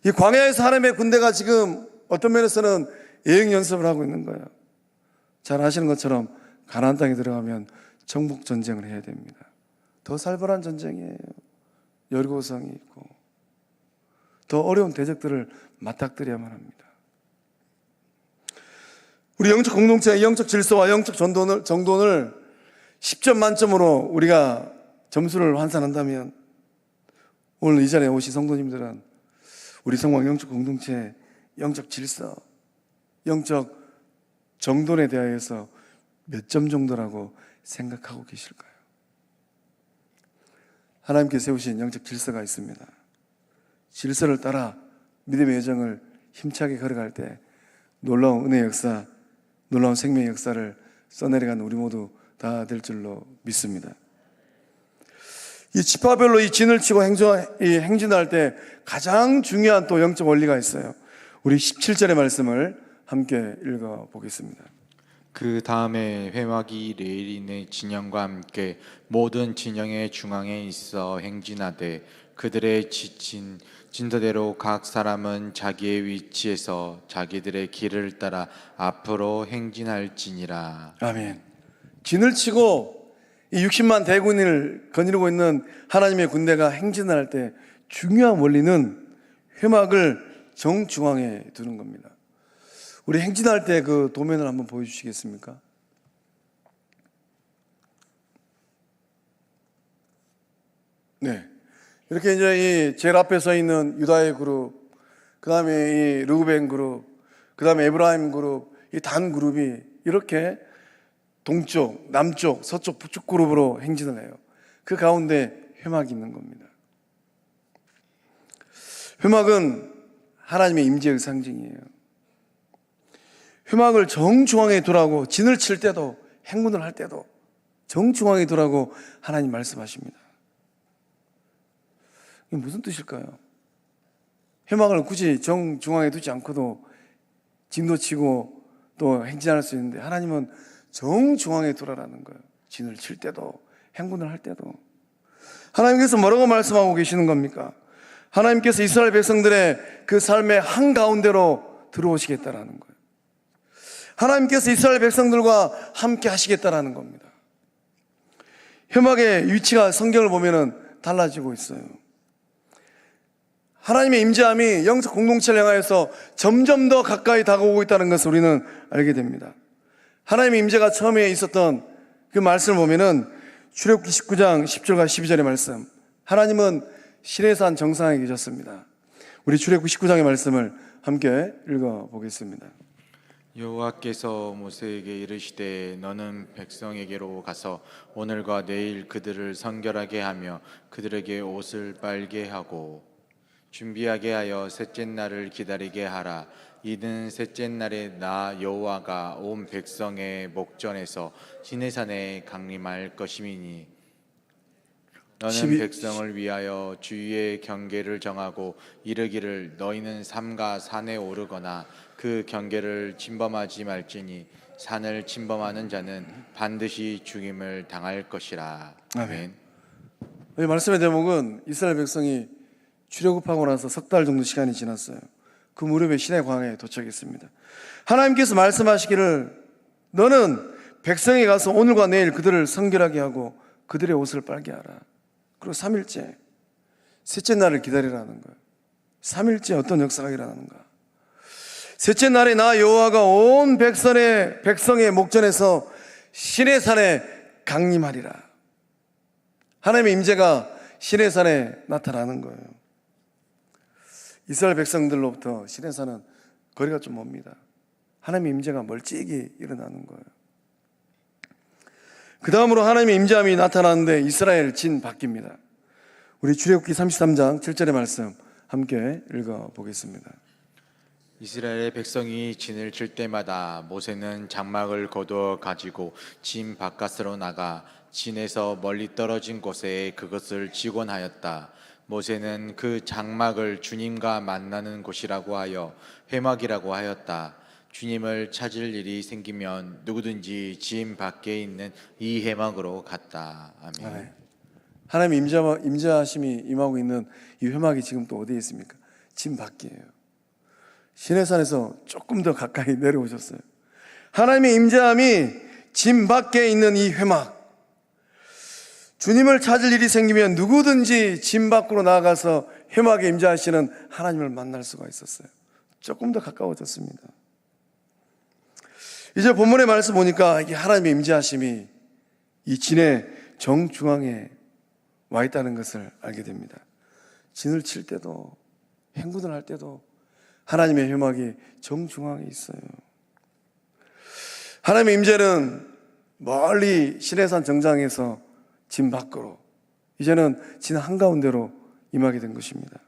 이 광야에서 하나님의 군대가 지금 어떤 면에서는 예행 연습을 하고 있는 거예요. 잘 아시는 것처럼 가나안 땅에 들어가면 정복 전쟁을 해야 됩니다. 더 살벌한 전쟁이에요. 여리고성이 있고 더 어려운 대적들을 맞닥뜨려야만 합니다. 우리 영적 공동체의 영적 질서와 영적 정돈을 10점 만점으로 우리가 점수를 환산한다면 오늘 이 자리에 오신 성도님들은 우리 성황 영적 공동체 영적 질서, 영적 정돈에 대하여서 몇 점 정도라고 생각하고 계실까요? 하나님께서 세우신 영적 질서가 있습니다. 질서를 따라 믿음의 여정을 힘차게 걸어갈 때 놀라운 은혜의 역사, 놀라운 생명의 역사를 써내려간 우리 모두 다 될 줄로 믿습니다. 이 지파별로 이 진을 치고 행진할 때 가장 중요한 또 영적 원리가 있어요. 우리 17절의 말씀을 함께 읽어보겠습니다. 그 다음에 회막이 레일인의 진영과 함께 모든 진영의 중앙에 있어 행진하되 그들의 지친 진도대로 각 사람은 자기의 위치에서 자기들의 길을 따라 앞으로 행진할지니라. 아멘. 진을 치고 이 60만 대군을 거느리고 있는 하나님의 군대가 행진을 할 때 중요한 원리는 회막을 정중앙에 두는 겁니다. 우리 행진할 때 그 도면을 한번 보여주시겠습니까? 네. 이렇게 이제 이 제일 앞에 서 있는 유다의 그룹, 그 다음에 이 르우벤 그룹, 그 다음에 에브라임 그룹, 이 단 그룹이 이렇게 동쪽, 남쪽, 서쪽, 북쪽 그룹으로 행진을 해요. 그 가운데 회막이 있는 겁니다. 회막은 하나님의 임재의 상징이에요. 회막을 정중앙에 두라고 진을 칠 때도 행군을 할 때도 정중앙에 두라고 하나님 말씀하십니다. 이게 무슨 뜻일까요? 회막을 굳이 정중앙에 두지 않고도 진도 치고 또 행진할 수 있는데 하나님은 정중앙에 두라라는 거예요. 진을 칠 때도 행군을 할 때도. 하나님께서 뭐라고 말씀하고 계시는 겁니까? 하나님께서 이스라엘 백성들의 그 삶의 한가운데로 들어오시겠다라는 거예요. 하나님께서 이스라엘 백성들과 함께 하시겠다라는 겁니다. 회막의 위치가 성경을 보면은 달라지고 있어요. 하나님의 임재함이 영적 공동체를 향하여서 점점 더 가까이 다가오고 있다는 것을 우리는 알게 됩니다. 하나님의 임재가 처음에 있었던 그 말씀을 보면은 출애굽기 19장 10절과 12절의 말씀, 하나님은 시내산 정상에 계셨습니다. 우리 출애굽기 19장의 말씀을 함께 읽어보겠습니다. 여호와께서 모세에게 이르시되 너는 백성에게로 가서 오늘과 내일 그들을 성결하게 하며 그들에게 옷을 빨게 하고 준비하게 하여 셋째 날을 기다리게 하라. 이는 셋째 날에 나 여호와가 온 백성의 목전에서 시내산에 강림할 것임이니 너는 백성을 위하여 주위의 경계를 정하고 이르기를 너희는 삼가 산에 오르거나 그 경계를 침범하지 말지니 산을 침범하는 자는 반드시 죽임을 당할 것이라. 아멘. 이 말씀의 제목은 이스라엘 백성이 출애굽하고 나서 석 달 정도 시간이 지났어요. 그 무렵에 시내 광야에 도착했습니다. 하나님께서 말씀하시기를 너는 백성에 가서 오늘과 내일 그들을 성결하게 하고 그들의 옷을 빨게 하라. 그리고 3일째 셋째 날을 기다리라는 거예요. 3일째 어떤 역사가 일어나는가? 셋째 날에 나 여호와가 온 백성의 목전에서 시내산에 강림하리라. 하나님의 임재가 시내산에 나타나는 거예요. 이스라엘 백성들로부터 시내산은 거리가 좀 멉니다. 하나님의 임재가 멀찍이 일어나는 거예요. 그 다음으로 하나님의 임재함이 나타나는데 이스라엘 진 바뀝니다. 우리 출애굽기 33장 7절의 말씀 함께 읽어보겠습니다. 이스라엘의 백성이 진을 칠 때마다 모세는 장막을 거두어 가지고 진 바깥으로 나가 진에서 멀리 떨어진 곳에 그것을 직원하였다. 모세는 그 장막을 주님과 만나는 곳이라고 하여 회막이라고 하였다. 주님을 찾을 일이 생기면 누구든지 진 밖에 있는 이 회막으로 갔다. 아멘. 하나님의 임재하심이 임하고 있는 이 회막이 지금 또 어디에 있습니까? 진 밖이에요. 시내산에서 조금 더 가까이 내려오셨어요. 하나님의 임재함이 진 밖에 있는 이 회막, 주님을 찾을 일이 생기면 누구든지 진 밖으로 나아가서 회막에 임재하시는 하나님을 만날 수가 있었어요. 조금 더 가까워졌습니다. 이제 본문의 말씀 보니까 이게 하나님의 임재하심이 이 진의 정중앙에 와 있다는 것을 알게 됩니다. 진을 칠 때도 행군을 할 때도 하나님의 회막이 정중앙에 있어요. 하나님의 임재는 멀리 시내산 정장에서 진 밖으로, 이제는 진 한가운데로 임하게 된 것입니다.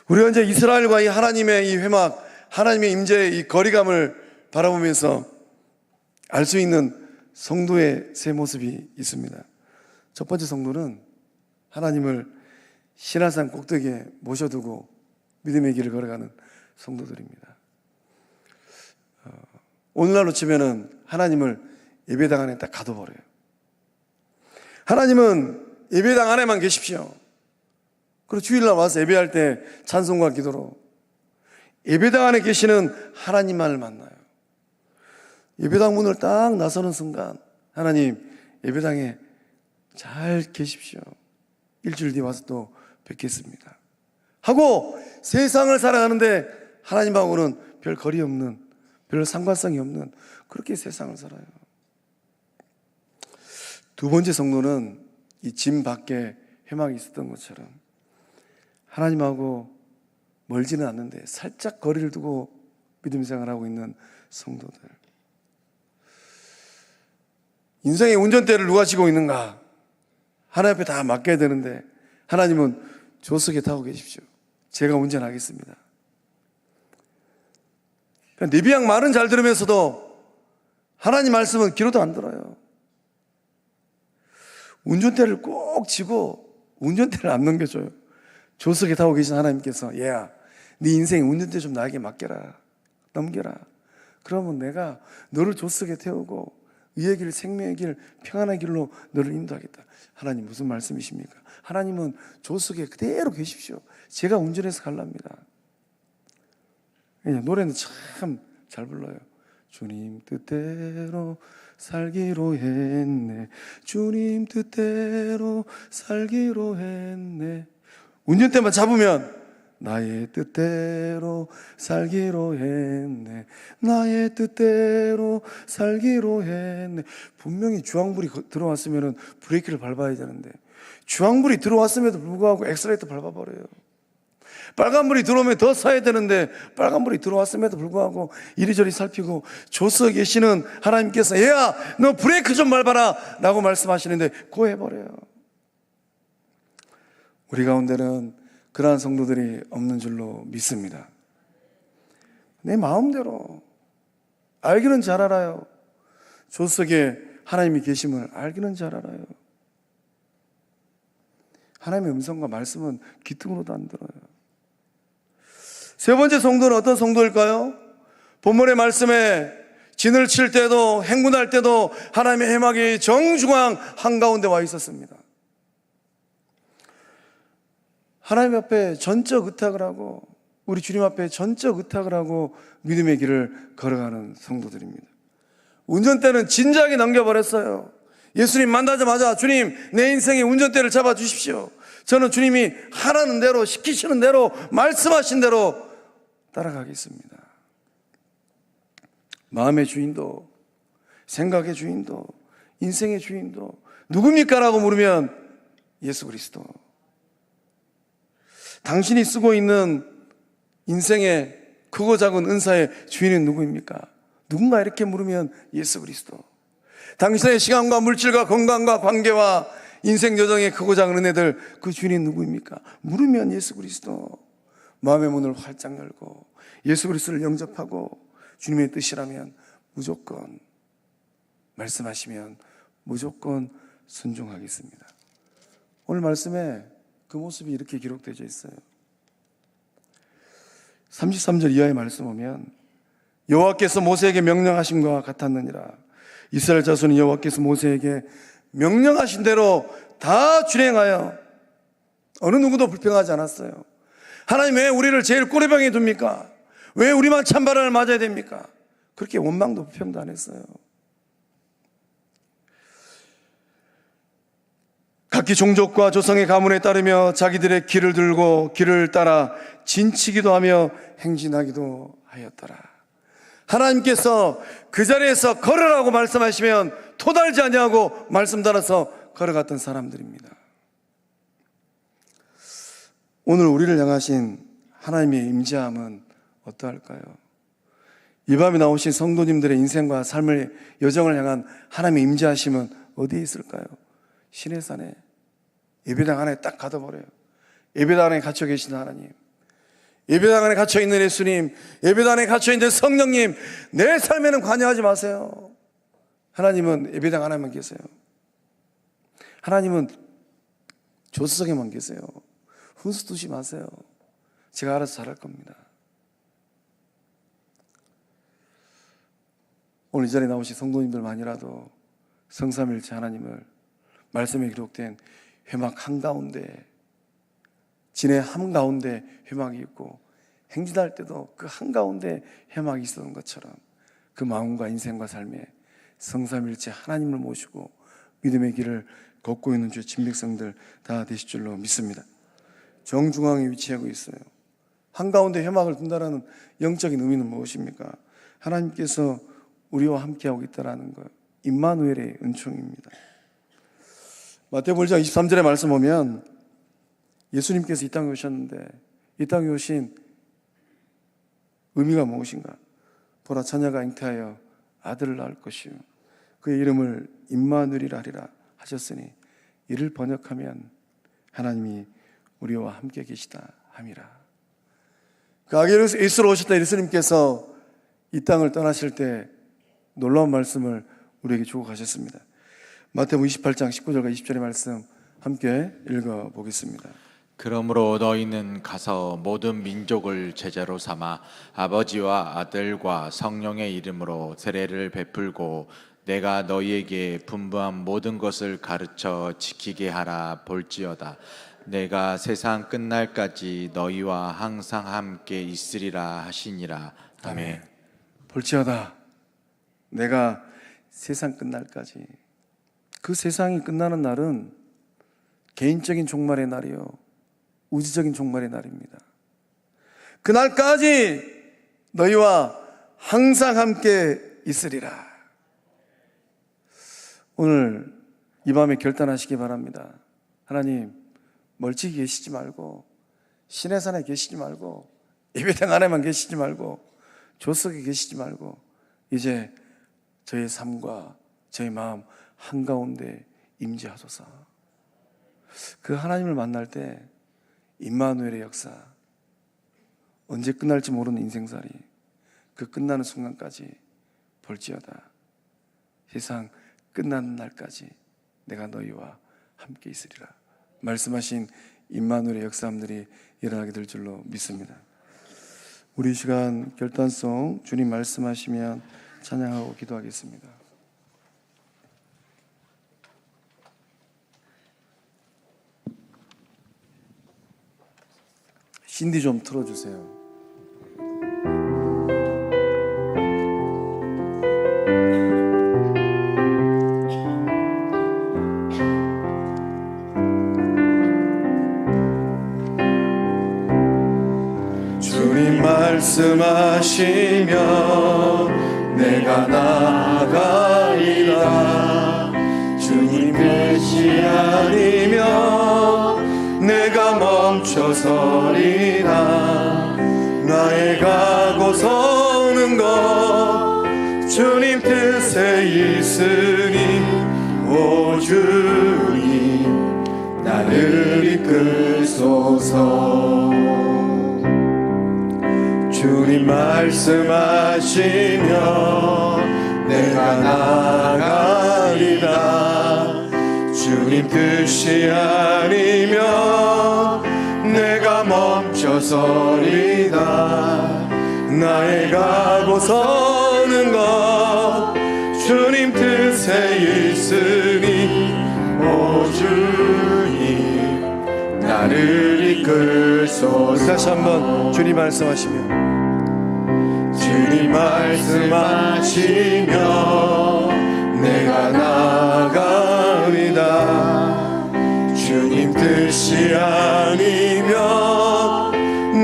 우리가 이제 이스라엘과 이 하나님의 이 회막, 하나님의 임재의 이 거리감을 바라보면서 알 수 있는 성도의 세 모습이 있습니다. 첫 번째 성도는 하나님을 신화산 꼭대기에 모셔두고 믿음의 길을 걸어가는 성도들입니다. 오늘날로 치면은 하나님을 예배당 안에 딱 가둬버려요. 하나님은 예배당 안에만 계십시오. 그리고 주일날 와서 예배할 때 찬송과 기도로 예배당 안에 계시는 하나님만을 만나요. 예배당 문을 딱 나서는 순간 하나님 예배당에 잘 계십시오. 일주일 뒤에 와서 또 뵙겠습니다 하고 세상을 살아가는데 하나님하고는 별 거리 없는, 별 상관성이 없는 그렇게 세상을 살아요. 두 번째 성도는 이 진 밖에 회막이 있었던 것처럼 하나님하고 멀지는 않는데 살짝 거리를 두고 믿음 생활을 하고 있는 성도들. 인생의 운전대를 누가 지고 있는가? 하나님 앞에 다 맡겨야 되는데 하나님은 조석에 타고 계십시오. 제가 운전하겠습니다. 그러니까 네비양 말은 잘 들으면서도 하나님 말씀은 귀로도 안 들어요. 운전대를 꼭 쥐고 운전대를 안 넘겨줘요. 조석에 타고 계신 하나님께서 얘야, 네 인생 운전대 좀 나에게 맡겨라, 넘겨라. 그러면 내가 너를 조석에 태우고 의의 길, 생명의 길, 평안의 길로 너를 인도하겠다. 하나님 무슨 말씀이십니까? 하나님은 조석에 그대로 계십시오. 제가 운전해서 갈랍니다. 노래는 참 잘 불러요. 주님 뜻대로 살기로 했네. 주님 뜻대로 살기로 했네. 운전대만 잡으면 나의 뜻대로 살기로 했네. 나의 뜻대로 살기로 했네. 분명히 주황불이 들어왔으면 브레이크를 밟아야 되는데 주황불이 들어왔음에도 불구하고 엑셀레이터 밟아버려요. 빨간불이 들어오면 더 서야 되는데 빨간불이 들어왔음에도 불구하고 이리저리 살피고 조석에 계시는 하나님께서 얘야 너 브레이크 좀 밟아라 라고 말씀하시는데 그거 해버려요. 우리 가운데는 그러한 성도들이 없는 줄로 믿습니다. 내 마음대로 알기는 잘 알아요. 조석에 하나님이 계심을 알기는 잘 알아요. 하나님의 음성과 말씀은 귀등으로도 안 들어요. 세 번째 성도는 어떤 성도일까요? 본문의 말씀에 진을 칠 때도 행군할 때도 하나님의 회막이 정중앙 한가운데 와 있었습니다. 하나님 앞에 전적 의탁을 하고 우리 주님 앞에 전적 의탁을 하고 믿음의 길을 걸어가는 성도들입니다. 운전대는 진작에 넘겨버렸어요. 예수님 만나자마자 주님 내 인생의 운전대를 잡아주십시오. 저는 주님이 하라는 대로 시키시는 대로 말씀하신 대로 따라가겠습니다. 마음의 주인도 생각의 주인도 인생의 주인도 누굽니까? 라고 물으면 예수 그리스도. 당신이 쓰고 있는 인생의 크고 작은 은사의 주인은 누구입니까? 누군가 이렇게 물으면 예수 그리스도. 당신의 시간과 물질과 건강과 관계와 인생 여정의 크고 작은 은혜들 그 주인이 누구입니까? 물으면 예수 그리스도. 마음의 문을 활짝 열고 예수 그리스도를 영접하고 주님의 뜻이라면 무조건 말씀하시면 무조건 순종하겠습니다. 오늘 말씀에 그 모습이 이렇게 기록되어 있어요. 33절 이하의 말씀 보면 여호와께서 모세에게 명령하신 것 같았느니라. 이스라엘 자손이 여호와께서 모세에게 명령하신 대로 다 준행하여 어느 누구도 불평하지 않았어요. 하나님 왜 우리를 제일 꼬리방에 둡니까? 왜 우리만 찬바람을 맞아야 됩니까? 그렇게 원망도 불평도 안 했어요. 각기 종족과 조상의 가문에 따르며 자기들의 길을 들고 길을 따라 진치기도 하며 행진하기도 하였더라. 하나님께서 그 자리에서 걸으라고 말씀하시면 토달지 아니하고 말씀 따라서 걸어갔던 사람들입니다. 오늘 우리를 향하신 하나님의 임재함은 어떠할까요? 이 밤에 나오신 성도님들의 인생과 삶의 여정을 향한 하나님의 임재하심은 어디에 있을까요? 시내산에, 예배당 안에 딱 가둬버려요. 예배당 안에 갇혀 계신 하나님, 예배당 안에 갇혀 있는 예수님, 예배당 안에 갇혀 있는 성령님, 내 삶에는 관여하지 마세요. 하나님은 예배당 안에만 계세요. 하나님은 조수석에만 계세요. 훈수 두지 마세요. 제가 알아서 잘할 겁니다. 오늘 이 자리에 나오신 성도님들만이라도 성삼일체 하나님을 말씀에 기록된 회막 한가운데, 진의 한가운데 회막이 있고 행진할 때도 그 한가운데 회막이 있었던 것처럼 그 마음과 인생과 삶에 성삼일체 하나님을 모시고 믿음의 길을 걷고 있는 주의 진백성들 다 되실 줄로 믿습니다. 정중앙에 위치하고 있어요. 한가운데 회막을 둔다는 영적인 의미는 무엇입니까? 하나님께서 우리와 함께하고 있다는 것, 임마누엘의 은총입니다. 마태복음 1장 23절의 말씀 보면 예수님께서 이 땅에 오셨는데 이 땅에 오신 의미가 무엇인가? 보라, 처녀가 잉태하여 아들을 낳을 것이요 그의 이름을 임마누엘이라 하리라 하셨으니 이를 번역하면 하나님이 우리와 함께 계시다 함이라. 그 아기에서 예수로 오셨다 예수님께서 이 땅을 떠나실 때 놀라운 말씀을 우리에게 주고 가셨습니다. 마태복음 28장 19절과 20절의 말씀 함께 읽어보겠습니다. 그러므로 너희는 가서 모든 민족을 제자로 삼아 아버지와 아들과 성령의 이름으로 세례를 베풀고 내가 너희에게 분부한 모든 것을 가르쳐 지키게 하라 볼지어다. 내가 세상 끝날까지 너희와 항상 함께 있으리라 하시니라. 아멘. 볼지어다. 내가 세상 끝날까지. 그 세상이 끝나는 날은 개인적인 종말의 날이요 우주적인 종말의 날입니다. 그날까지 너희와 항상 함께 있으리라. 오늘 이 밤에 결단하시기 바랍니다. 하나님, 멀찍이 계시지 말고 시내산에 계시지 말고 예배당 안에만 계시지 말고 조석에 계시지 말고 이제 저의 삶과 저의 마음 한가운데 임재하소서. 그 하나님을 만날 때 임마누엘의 역사, 언제 끝날지 모르는 인생살이, 그 끝나는 순간까지 볼지어다. 세상 끝나는 날까지 내가 너희와 함께 있으리라 말씀하신 임마누엘의 역사함들이 일어나게 될 줄로 믿습니다. 우리 시간 결단송 주님 말씀하시면 찬양하고 기도하겠습니다. 신디 좀 틀어주세요. 주님 말씀하시면 내가 나아가리라. 주님 뜻이 아니면 내가 멈춰서리라. 나의 가고 서는 것 주님 뜻에 있으니 오 주님 나를 이끌소서. 주님 말씀하시면 내가 나아가리라. 주님 뜻이 아니면 내가 멈춰서리다. 나의 가고 서는 것 주님 뜻에 있으니 오 주님 나를 이끌소서. 다시 한번 주님 말씀하시면 주님 말씀하시면 내가 나아가리다. 주님 뜻이 아니면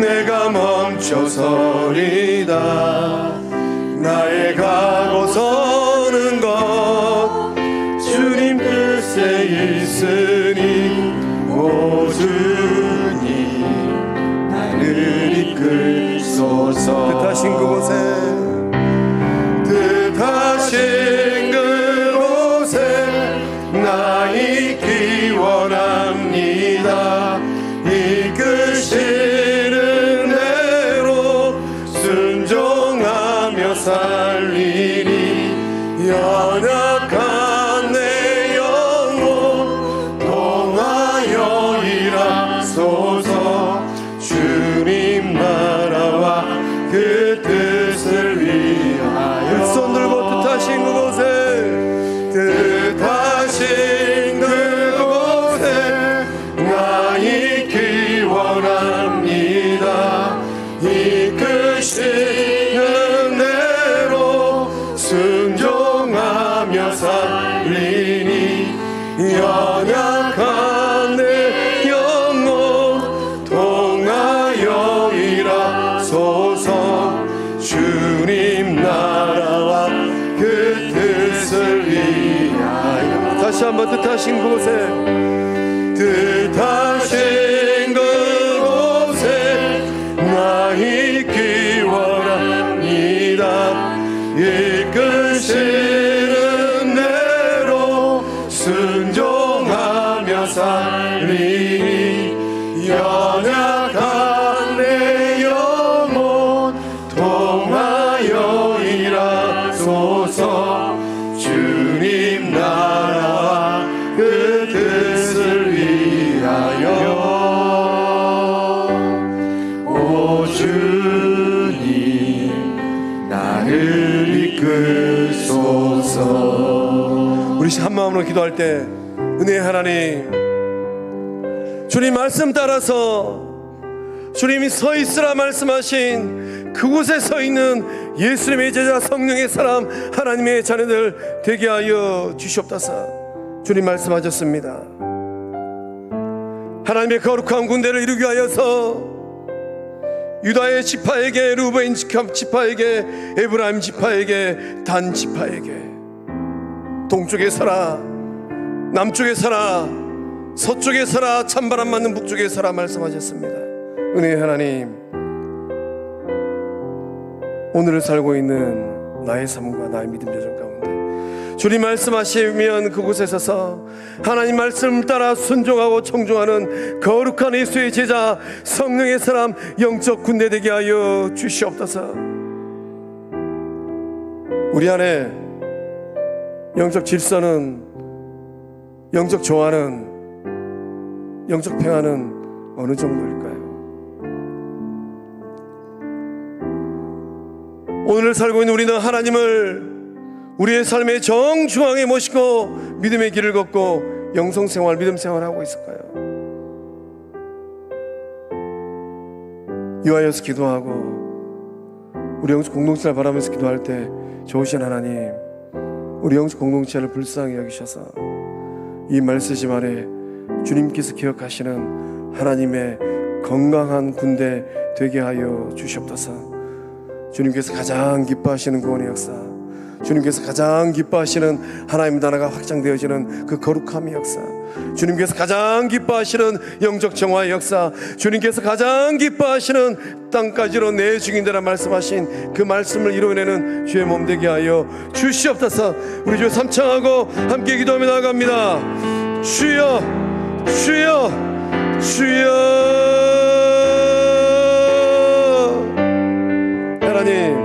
내가 멈춰서리다. 나의 가고 서는 것 주님 뜻에 있으니 오 주님 하소서. 주님 나라와 그 뜻을 위하여 손 들고 뜻하신 그곳에 뜻하신 그곳에 나 있기 원합니다. 이끄시는 대로 순종하며 살리니 연약한 내 영혼 통하여 일하소서. 주님 나라와 그 뜻을 위하여 다시 한번 뜻하신 그곳에 뜻하신 그곳에 나 있기 원합니다. 이끄시는 대로 순종하며 살리니 연약한 내 영혼 통하여 일하소서. 주님 나라와 그 뜻을 위하여 오 주님 나를 이끌소서. 우리 한 마음으로 기도할 때 은혜의 하나님, 주님 말씀 따라서 주님이 서 있으라 말씀하신 그곳에 서 있는 예수님의 제자 성령의 사람 하나님의 자녀들 되게 하여 주시옵소서. 주님 말씀하셨습니다. 하나님의 거룩한 군대를 이루게 하여서 유다의 지파에게, 루벤 지파에게, 에브라임 지파에게, 단 지파에게 동쪽에 서라, 남쪽에 서라, 서쪽에 서라, 찬바람 맞는 북쪽에 서라 말씀하셨습니다. 은혜의 하나님, 오늘을 살고 있는 나의 삶과 나의 믿음 여정 가운데 주님 말씀하시면 그곳에 서서 하나님 말씀 따라 순종하고 청종하는 거룩한 예수의 제자 성령의 사람 영적 군대 되게 하여 주시옵소서. 우리 안에 영적 질서는, 영적 조화는, 영적 평안은 어느 정도일까요? 오늘을 살고 있는 우리는 하나님을 우리의 삶의 정중앙에 모시고 믿음의 길을 걷고 영성생활, 믿음생활하고 있을까요? 이와여서 기도하고 우리 영적 공동체를 바라면서 기도할 때 좋으신 하나님, 우리 영적 공동체를 불쌍히 여기셔서 이 말쓰지 말에 주님께서 기억하시는 하나님의 건강한 군대 되게 하여 주시옵소서. 주님께서 가장 기뻐하시는 구원의 역사, 주님께서 가장 기뻐하시는 하나님 나라가 확장되어지는 그 거룩함의 역사, 주님께서 가장 기뻐하시는 영적 정화의 역사, 주님께서 가장 기뻐하시는 땅까지로 내 죽인다라 말씀하신 그 말씀을 이루어내는 주의 몸 되게 하여 주시옵소서. 우리 주 삼창하고 함께 기도하며 나아갑니다. 주여, 주여, 주여. 하나님,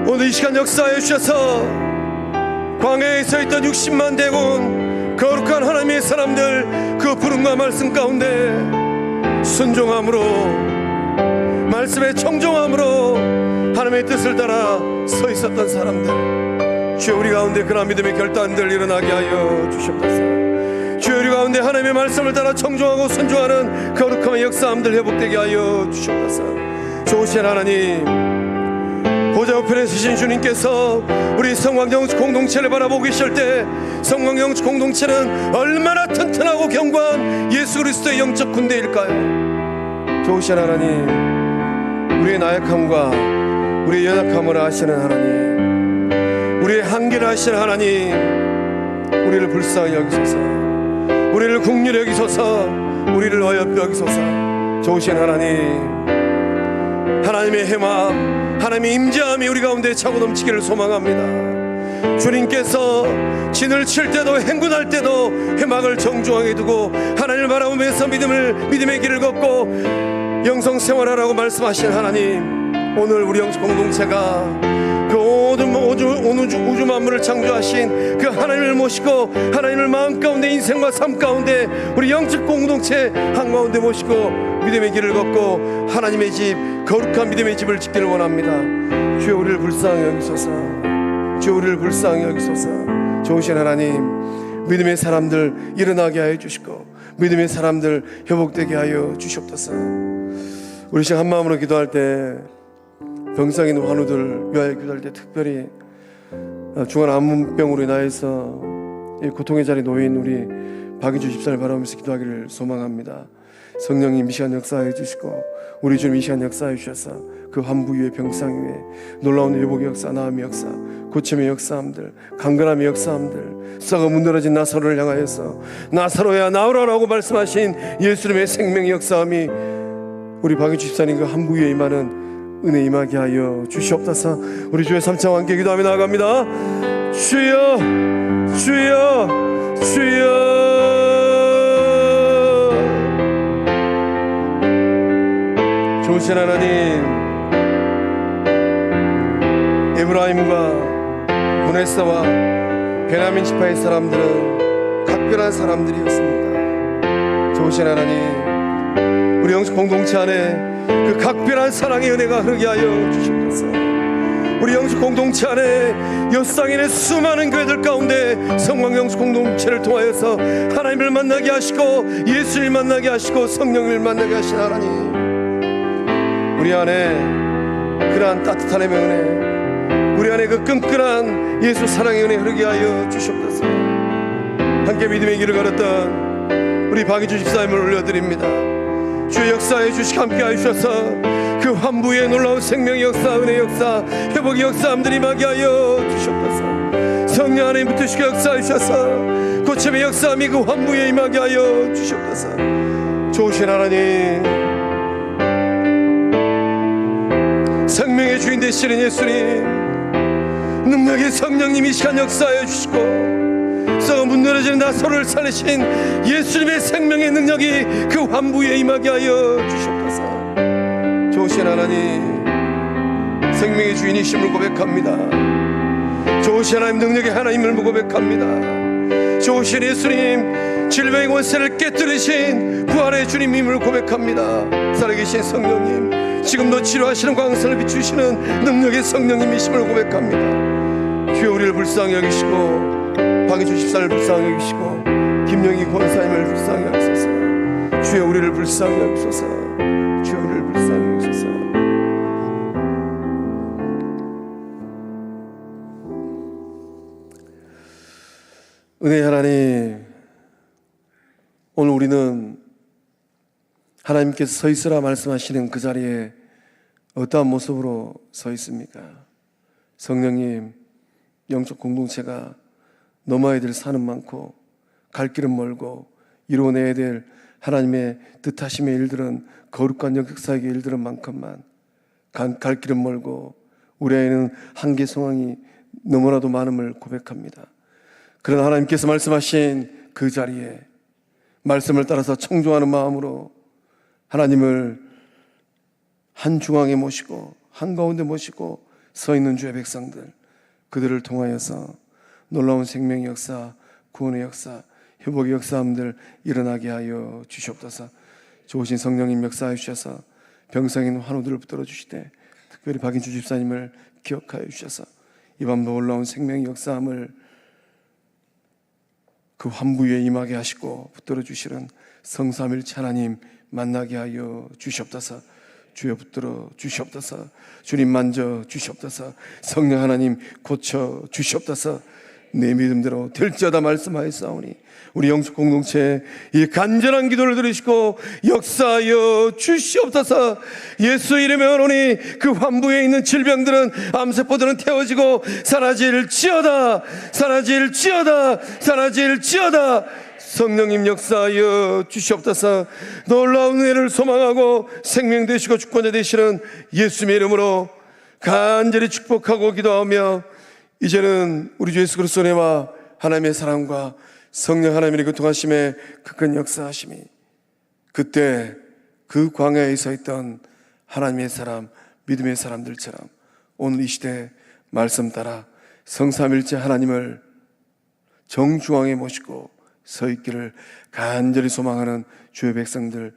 오늘 이 시간 역사해 주셔서 광야에 서 있던 60만 대군 거룩한 하나님의 사람들 그 부름과 말씀 가운데 순종함으로, 말씀에 청종함으로 하나님의 뜻을 따라 서 있었던 사람들, 주여 우리 가운데 그런 믿음의 결단들 일어나게 하여 주시옵소서. 주여 우리 가운데 하나님의 말씀을 따라 청종하고 순종하는 거룩한 역사함들 회복되게 하여 주시옵소서. 좋으신 하나님, 보좌 우편에 서신 주님께서 우리 성광영적 공동체를 바라보고 계실 때 성광영적 공동체는 얼마나 튼튼하고 견고한 예수 그리스도의 영적 군대일까요? 좋으신 하나님, 우리의 나약함과 우리의 연약함을 아시는 하나님, 우리의 한계를 아시는 하나님, 우리를 불쌍히 여기소서, 우리를 긍휼히 여기소서, 우리를 어여삐 여기소서. 좋으신 하나님, 하나님의 해마, 하나님의 임재함이 우리 가운데 차고 넘치기를 소망합니다. 주님께서 진을 칠 때도 행군할 때도 해막을 정중하게 두고 하나님을 바라보면서 믿음의 길을 걷고 영성생활하라고 말씀하신 하나님, 오늘 우리 영적 공동체가 그 온 우주 만물을 창조하신 그 하나님을 모시고 하나님을 마음 가운데 인생과 삶 가운데 우리 영적 공동체 한가운데 모시고 믿음의 길을 걷고 하나님의 집, 거룩한 믿음의 집을 짓기를 원합니다. 주여 우리를 불쌍히 여기소서. 주여 우리를 불쌍히 여기소서. 좋으신 하나님, 믿음의 사람들 일어나게 하여 주시고 믿음의 사람들 회복되게 하여 주시옵소서. 우리 시간 한 마음으로 기도할 때 병상 있는 환우들 위하여 기도할 때 특별히 중한 암문병으로 인하여서 고통의 자리에 놓인 우리 박인주 집사를 바라보면서 기도하기를 소망합니다. 성령님 이 시간 역사해 주시고 우리 주님 이 시간 역사해 주셔서 그 환부 위에 병상 위에 놀라운 회복의 역사, 나음의 역사, 고침의 역사함들, 강건함의 역사함들, 썩어 문드러진 나사로를 향하여서 나사로야 나오라라고 말씀하신 예수님의 생명의 역사함이 우리 박인주 집사님 그 환부 위에 임하는 은혜 임하게 하여 주시옵소서. 우리 주의 삼창과 함께 기도하며 나아갑니다. 주여 주여 주여. 좋으신 하나님, 에브라임과 문에사와 베냐민 지파의 사람들은 각별한 사람들이었습니다. 좋으신 하나님, 우리 영적 공동체 안에 그 각별한 사랑의 은혜가 흐르게 하여 주시옵소서. 우리 영적 공동체 안에 엿상인의 수많은 교회들 가운데 성광 영적 공동체를 통하여서 하나님을 만나게 하시고 예수를 만나게 하시고 성령을 만나게 하신 하나님, 우리 안에 그러한 따뜻한 은혜, 우리 안에 그 끈끈한 예수 사랑의 은혜 흐르게 하여 주시옵소서. 함께 믿음의 길을 걸었던 우리 박인주 집사님을 올려드립니다. 주의 역사에 주시고 함께 하셔서 그 환부의 놀라운 생명의 역사, 은혜의 역사, 회복의 역사함들이 임하게 하여 주시옵소서. 성령 안에 붙으시고 역사하셔서 고침의 역사함이 그 환부에 임하게 하여 주시옵소서. 좋으신 하나님, 생명의 주인 되시는 예수님, 능력의 성령님 이 시간 역사하여 주시고 썩어 문드러지는 나사로를 살리신 예수님의 생명의 능력이 그 환부에 임하게 하여 주시옵소서. 좋으신 하나님, 생명의 주인이심을 고백합니다. 좋으신 하나님, 능력의 하나님을 고백합니다. 좋으신 예수님, 질병의 권세를 깨뜨리신 부활의 주님임을 고백합니다. 살아계신 성령님, 지금도 치료하시는 광선을 비추시는 능력의 성령님이심을 고백합니다. 주여 우리를 불쌍히 여기시고 박인주 집사를 불쌍히 여기시고 김영희 권사님을 불쌍히 여기소서. 주여 우리를 불쌍히 여기소서. 주여 우리를 불쌍히 여기소서. 은혜의 하나님, 오늘 우리는 하나님께서 서 있으라 말씀하시는 그 자리에 어떠한 모습으로 서 있습니까? 성령님, 영적 공동체가 넘어야 될 산은 많고 갈 길은 멀고 이루어내야 될 하나님의 뜻하심의 일들은, 거룩한 역사의 일들은 많건만 갈 길은 멀고 우리 안에는 한계 상황이 너무나도 많음을 고백합니다. 그러나 하나님께서 말씀하신 그 자리에 말씀을 따라서 청종하는 마음으로 하나님을 한 중앙에 모시고 한가운데 모시고 서 있는 주의 백성들, 그들을 통하여서 놀라운 생명의 역사, 구원의 역사, 회복의 역사함들 일어나게 하여 주시옵소서. 좋으신 성령님 역사해 주셔서 병상 있는 환우들을 붙들어 주시되 특별히 박인주 집사님을 기억하여 주셔서 이 밤도 놀라운 생명의 역사함을 그 환부 위에 임하게 하시고 붙들어 주시는 성삼일체 하나님 만나게 하여 주시옵소서. 주여 붙들어 주시옵소서. 주님 만져 주시옵소서. 성령 하나님 고쳐 주시옵소서. 내 믿음대로 될지어다 말씀하였사오니 우리 영적 공동체에 이 간절한 기도를 들으시고 역사하여 주시옵소서. 예수 이름에 오니 그 환부에 있는 질병들은, 암세포들은 태워지고 사라질지어다, 사라질지어다, 사라질지어다. 성령님 역사하여 주시옵소서. 놀라운 은혜를 소망하고 생명 되시고 주권자 되시는 예수님의 이름으로 간절히 축복하고 기도하며 이제는 우리 주 예수 그리스도의 은혜와 하나님의 사랑과 성령 하나님의 교통하심의 그 큰 역사하심이 그때 그 광야에 서 있던 하나님의 사람, 믿음의 사람들처럼 오늘 이 시대 말씀 따라 성삼일체 하나님을 정중앙에 모시고 서 있기를 간절히 소망하는 주의 백성들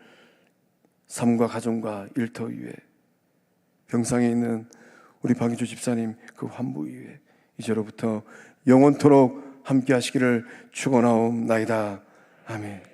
삶과 가정과 일터 위에, 병상에 있는 우리 박희주 집사님 그 환부 위에 이제로부터 영원토록 함께 하시기를 축원하옵나이다. 아멘.